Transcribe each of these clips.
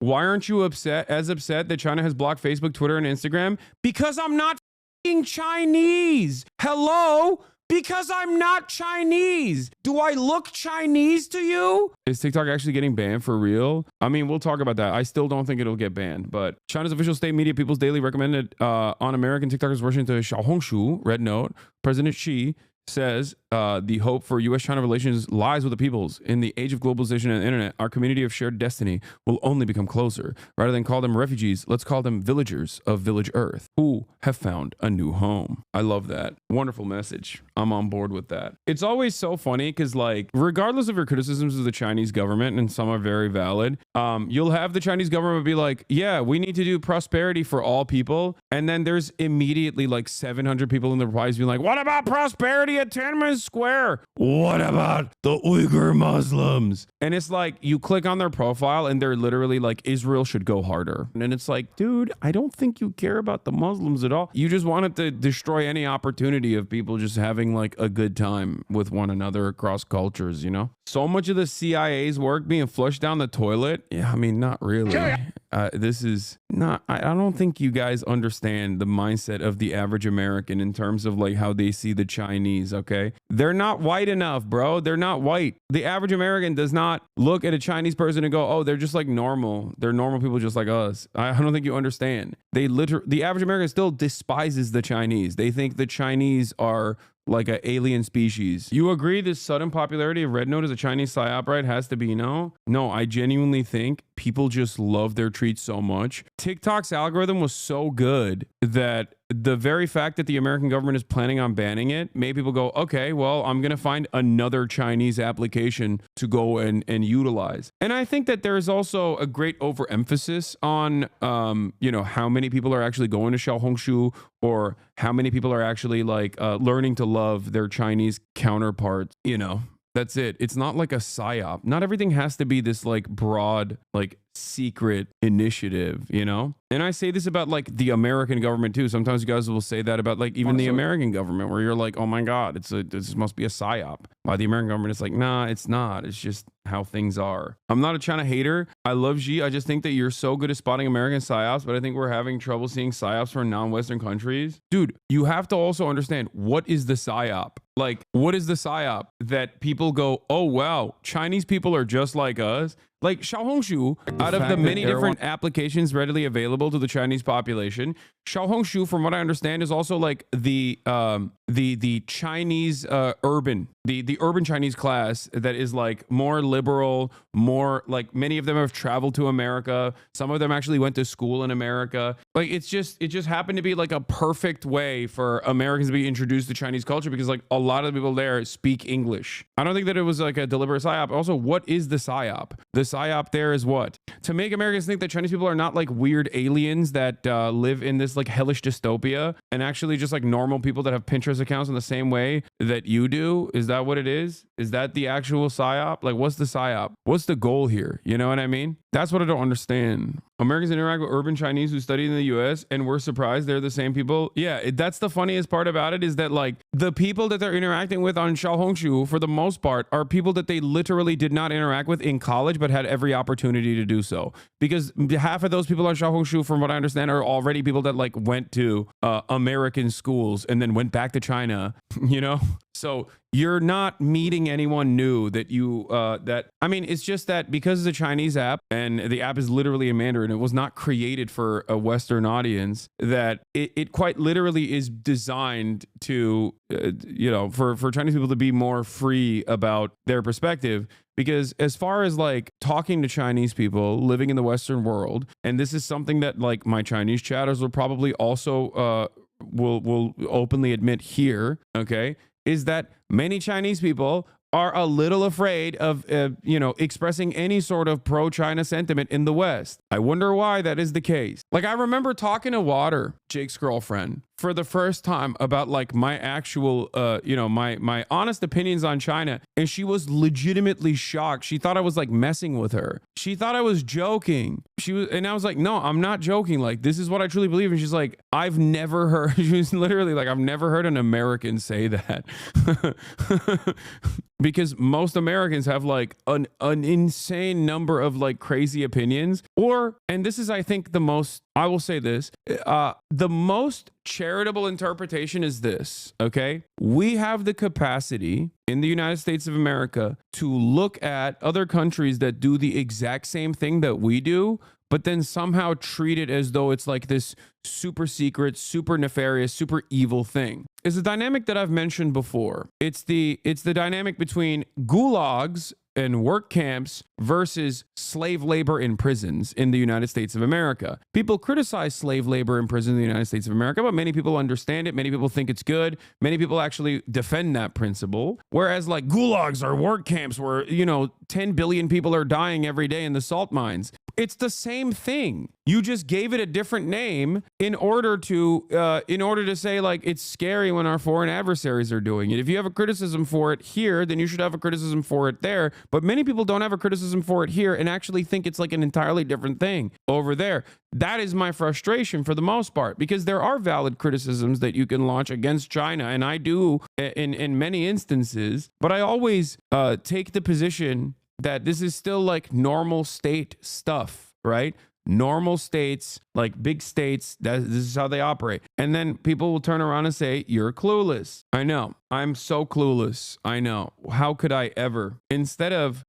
Why aren't you upset that China has blocked Facebook, Twitter, and Instagram? Because I'm not f***ing Chinese. Hello? Because I'm not Chinese. Do I look Chinese to you? Is TikTok actually getting banned for real? I mean, we'll talk about that. I still don't think it'll get banned, but China's official state media, People's Daily, recommended on American TikTokers version to Xiaohongshu, Red Note, President Xi says the hope for U.S.-China relations lies with the peoples. In the age of globalization and the internet, our community of shared destiny will only become closer. Rather than call them refugees, let's call them villagers of Village Earth who have found a new home. I love that. Wonderful message. I'm on board with that. It's always so funny because, like, regardless of your criticisms of the Chinese government, and some are very valid, you'll have the Chinese government be like, yeah, we need to do prosperity for all people. And then there's immediately like 700 people in the replies being like, what about prosperity at Tiananmen Square? What about the Uyghur Muslims? And it's like, you click on their profile and they're literally like, Israel should go harder. And it's like, dude, I don't think you care about the Muslims at all. You just wanted to destroy any opportunity of people just having like a good time with one another across cultures, you know? So much of the CIA's work being flushed down the toilet. Yeah, I mean, not really. This is not, I don't think you guys understand the mindset of the average American in terms of like how they see the Chinese, okay? They're not white enough, bro. They're not white. The average American does not look at a Chinese person and go, oh, they're just like normal. They're normal people just like us. I don't think you understand. The average American still despises the Chinese. They think the Chinese are like an alien species. You agree this sudden popularity of Red Note as a Chinese psyop, right? Has to be no? No, I genuinely think people just love their treats so much. TikTok's algorithm was so good that the very fact that the American government is planning on banning it made people go, okay, well, I'm going to find another Chinese application to go and utilize. And I think that there is also a great overemphasis on, you know, how many people are actually going to Xiaohongshu, or how many people are actually like learning to love their Chinese counterparts, you know. That's it. It's not like a psyop. Not everything has to be this like broad, like secret initiative, you know? And I say this about like the American government too. Sometimes you guys will say that about like even the American government, where you're like, oh my God, this must be a psyop. By the American government, it's like, nah, it's not. It's just how things are. I'm not a China hater. I love Xi. I just think that you're so good at spotting American psyops, but I think we're having trouble seeing psyops from non-Western countries. Dude, you have to also understand, what is the psyop? Like, what is the psyop that people go, oh wow, Chinese people are just like us? Like Xiaohongshu, out of the many different applications readily available to the Chinese population, Xiaohongshu, from what I understand, is also like the Chinese urban, the urban Chinese class that is like more liberal, more like, many of them have traveled to America. Some of them actually went to school in America. Like it just happened to be like a perfect way for Americans to be introduced to Chinese culture, because like a lot of the people there speak English. I don't think that it was like a deliberate psyop. Also, what is the psyop? The psyop there is what? To make Americans think that Chinese people are not like weird aliens that live in this like hellish dystopia, and actually just like normal people that have Pinterest accounts in the same way that you do. Is that what it is? Is that the actual psyop? Like, what's the psyop? What's the goal here? You know what I mean? That's what I don't understand. Americans interact with urban Chinese who study in the US, and we're surprised they're the same people. Yeah, that's the funniest part about it, is that like the people that they're interacting with on Xiaohongshu, for the most part, are people that they literally did not interact with in college, but had every opportunity to do so. Because half of those people on Xiaohongshu, from what I understand, are already people that like went to American schools and then went back to China, you know? So you're not meeting anyone new that you, I mean, it's just that because it's a Chinese app and the app is literally in Mandarin, it was not created for a Western audience, that it quite literally is designed to, you know, for Chinese people to be more free about their perspective. Because as far as like talking to Chinese people living in the Western world, and this is something that like my Chinese chatters will probably also, will openly admit here, okay, is that many Chinese people are a little afraid of, you know, expressing any sort of pro-China sentiment in the West. I wonder why that is the case. Like, I remember talking to Water, Jake's girlfriend, for the first time about like my actual, my honest opinions on China. And she was legitimately shocked. She thought I was like messing with her. She thought I was joking. And I was like, no, I'm not joking. Like, this is what I truly believe. And she's like, I've never heard, she was literally like, I've never heard an American say that. Because most Americans have like an insane number of like crazy opinions. And this is, I think, I will say this, the most charitable interpretation is this, okay? We have the capacity in the United States of America to look at other countries that do the exact same thing that we do, but then somehow treat it as though it's like this super secret, super nefarious, super evil thing. It's a dynamic that I've mentioned before. It's the dynamic between gulags and work camps versus slave labor in prisons in the United States of America. People criticize slave labor in prison in the United States of America, but many people understand it. Many people think it's good. Many people actually defend that principle. Whereas like gulags or work camps where, 10 billion people are dying every day in the salt mines. It's the same thing. You just gave it a different name in order to say like it's scary when our foreign adversaries are doing it. If you have a criticism for it here, then you should have a criticism for it there. But many people don't have a criticism for it here and actually think it's like an entirely different thing over there. That is my frustration for the most part, because there are valid criticisms that you can launch against China, and I do in many instances. But I always take the position that this is still like normal state stuff, right? Normal states, like big states, this is how they operate. And then people will turn around and say, you're clueless. I know. I'm so clueless. I know. How could I ever? Instead of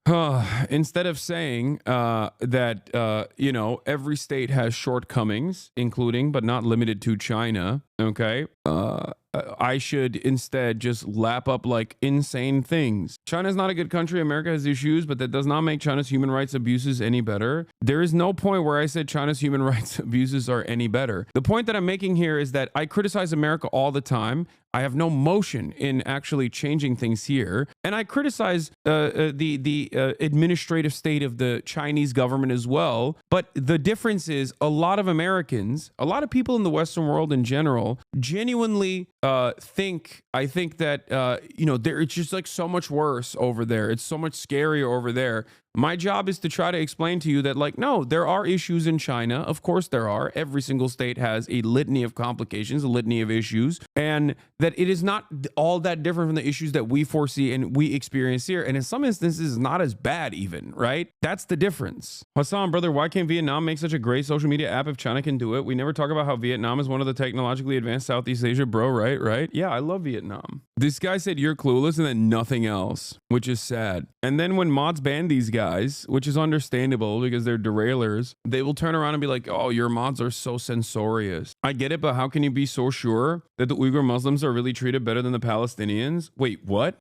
saying that, every state has shortcomings, including but not limited to China, okay? I should instead just lap up like insane things. China's not a good country. America has issues, but that does not make China's human rights abuses any better. There is no point where I said China's human rights abuses are any better. The point that I'm making here is that I criticize America all the time. I have no motion in actually changing things here. And I criticize the administrative state of the Chinese government as well. But the difference is a lot of Americans, a lot of people in the Western world in general, genuinely think that, it's just like so much worse over there. It's so much scarier over there. My job is to try to explain to you that, like, no, there are issues in China. Of course there are. Every single state has a litany of complications, a litany of issues, and that it is not all that different from the issues that we foresee and we experience here. And in some instances, not as bad even, right? That's the difference. Hasan, brother, why can't Vietnam make such a great social media app if China can do it? We never talk about how Vietnam is one of the technologically advanced Southeast Asia, bro, right? Yeah, I love Vietnam. This guy said you're clueless and then nothing else, which is sad. And then when mods ban these guys, which is understandable because they're derailers, they will turn around and be like, oh, your mods are so censorious. I get it, but how can you be so sure that the Uyghur Muslims are really treated better than the Palestinians? Wait, what?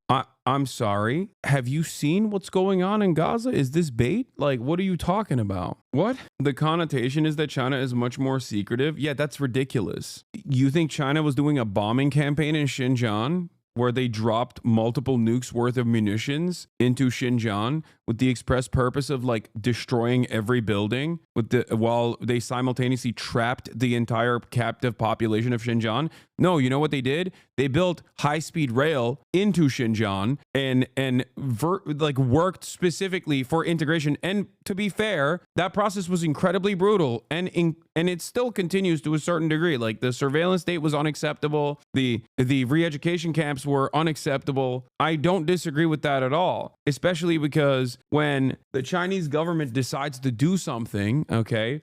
I'm sorry. Have you seen what's going on in Gaza? Is this bait? Like, what are you talking about? What? The connotation is that China is much more secretive. Yeah, that's ridiculous. You think China was doing a bombing campaign in Xinjiang where they dropped multiple nukes worth of munitions into Xinjiang with the express purpose of like destroying every building while they simultaneously trapped the entire captive population of Xinjiang? No, you know what they did? They built high-speed rail into Xinjiang and worked specifically for integration. And to be fair, that process was incredibly brutal, and it still continues to a certain degree. Like, the surveillance state was unacceptable. The re-education camps were unacceptable. I don't disagree with that at all, especially because when the Chinese government decides to do something, okay,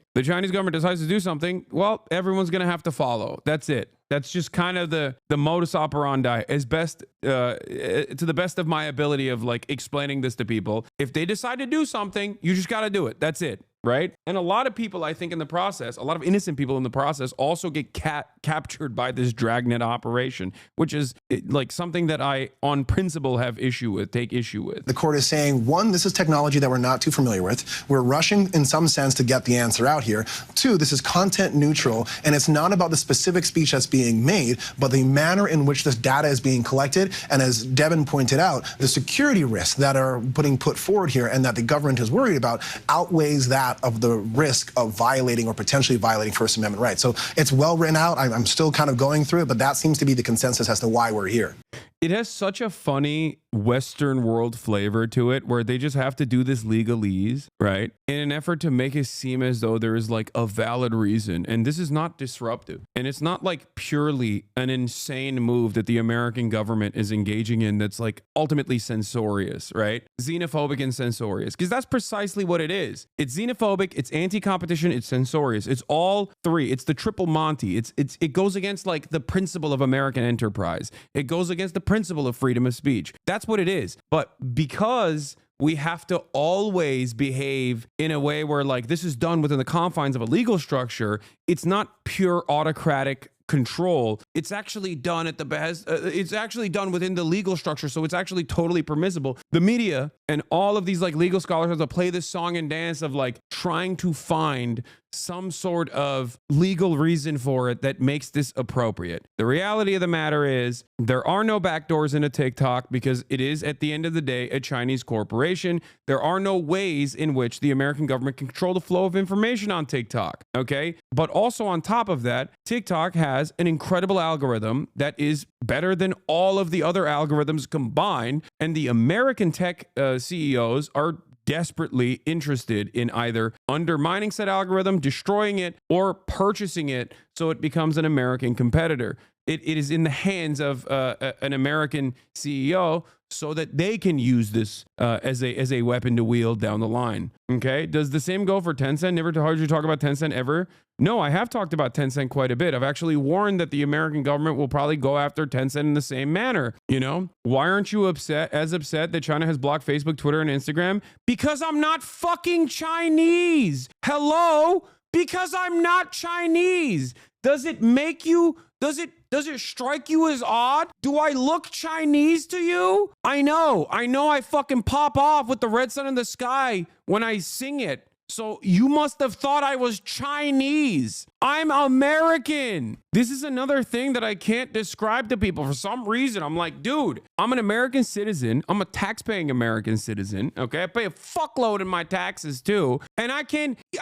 well, everyone's going to have to follow. That's it. That's just kind of the modus operandi, as best to the best of my ability of like explaining this to people. If they decide to do something, you just got to do it. That's it. Right? And a lot of people, I think, in the process, a lot of innocent people in the process also get captured by this dragnet operation, which is like something that I, on principle, take issue with. The court is saying, one, this is technology that we're not too familiar with. We're rushing, in some sense, to get the answer out here. Two, this is content neutral, and it's not about the specific speech that's being made, but the manner in which this data is being collected. And as Devin pointed out, the security risks that are put forward here and that the government is worried about outweighs that of the risk of violating or potentially violating First Amendment rights. So it's well written out. I'm still kind of going through it, but that seems to be the consensus as to why we're here. It has such a funny Western world flavor to it where they just have to do this legalese, right? In an effort to make it seem as though there is like a valid reason. And this is not disruptive. And it's not like purely an insane move that the American government is engaging in that's like ultimately censorious, right? Xenophobic and censorious. Because that's precisely what it is. It's xenophobic, it's anti-competition, it's censorious. It's all three. It's the triple Monty. It goes against like the principle of American enterprise. It goes against the principle of freedom of speech. That's what it is. But because we have to always behave in a way where like this is done within the confines of a legal structure, it's not pure autocratic control. It's actually done at the behest. It's actually done within the legal structure, so it's actually totally permissible. The media and all of these like legal scholars have to play this song and dance of like trying to find some sort of legal reason for it that makes this appropriate. The reality of the matter is there are no backdoors into TikTok because it is at the end of the day a Chinese corporation. There are no ways in which the American government can control the flow of information on TikTok. Okay. But also on top of that, TikTok has an incredible algorithm that is better than all of the other algorithms combined. And the American tech CEOs are desperately interested in either undermining said algorithm, destroying it, or purchasing it so it becomes an American competitor. It is in the hands of an American CEO so that they can use this as a weapon to wield down the line. Okay, does the same go for Tencent? Never heard you talk about Tencent ever? No, I have talked about Tencent quite a bit. I've actually warned that the American government will probably go after Tencent in the same manner. You know, why aren't you upset that China has blocked Facebook, Twitter, and Instagram? Because I'm not fucking Chinese. Hello? Because I'm not Chinese. Does it make you, does it strike you as odd? Do I look Chinese to you? I know I fucking pop off with the red sun in the sky when I sing it. So you must have thought I was Chinese. I'm American. This is another thing that I can't describe to people. For some reason, I'm like, dude, I'm an American citizen. I'm a tax-paying American citizen. Okay, I pay a fuckload in my taxes too. And I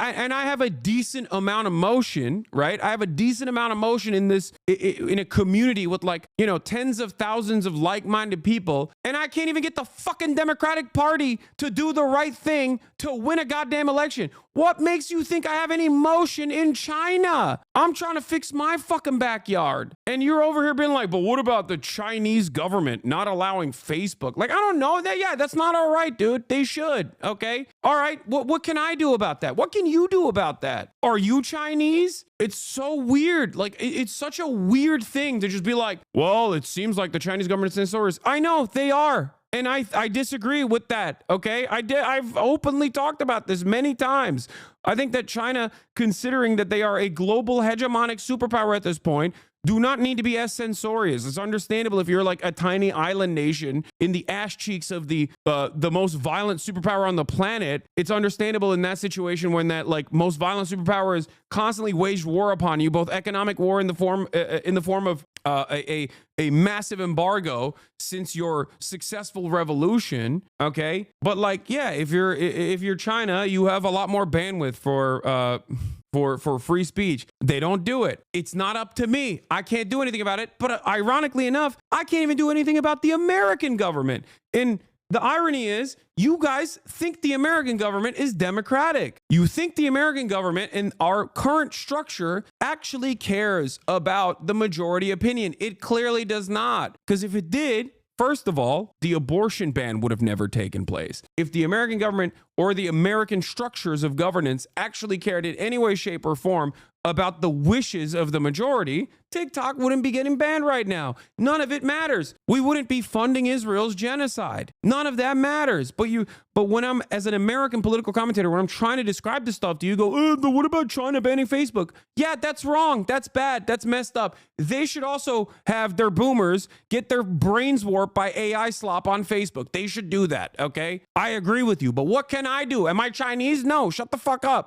have a decent amount of motion, right? I have a decent amount of motion in this, in a community with like, you know, tens of thousands of like-minded people. And I can't even get the fucking Democratic Party to do the right thing to win a goddamn election. What makes you think I have any motion in China? I'm trying to fix my fucking backyard. And you're over here being like, but what about the Chinese government not allowing Facebook? Like, I don't know. That's not all right, dude. They should. Okay. All right. What can I do about that? What can you do about that? Are you Chinese? It's so weird. Like, it's such a weird thing to just be like, well, it seems like the Chinese government is censorious. I know they are. And I disagree with that, okay? I've openly talked about this many times. I think that China, considering that they are a global hegemonic superpower at this point, do not need to be as censorious. It's understandable if you're like a tiny island nation in the ass cheeks of the most violent superpower on the planet. It's understandable in that situation when that like most violent superpower is constantly waged war upon you, both economic war in the form of a massive embargo since your successful revolution. Okay, but like, yeah, if you're China, you have a lot more bandwidth for free speech. They don't do it. It's not up to me. I can't do anything about it. But ironically enough, I can't even do anything about the American government. And the irony is, you guys think the American government is democratic. You think the American government and our current structure actually cares about the majority opinion. It clearly does not. Because if it did, first of all, the abortion ban would have never taken place. If the American government or the American structures of governance actually cared in any way, shape, or form about the wishes of the majority, TikTok wouldn't be getting banned right now. None of it matters. We wouldn't be funding Israel's genocide. None of that matters. But when I'm, as an American political commentator, when I'm trying to describe this stuff to you, go, but what about China banning Facebook? Yeah, that's wrong. That's bad. That's messed up. They should also have their boomers get their brains warped by AI slop on Facebook. They should do that, okay? I agree with you, but what can I do? Am I Chinese? No, shut the fuck up.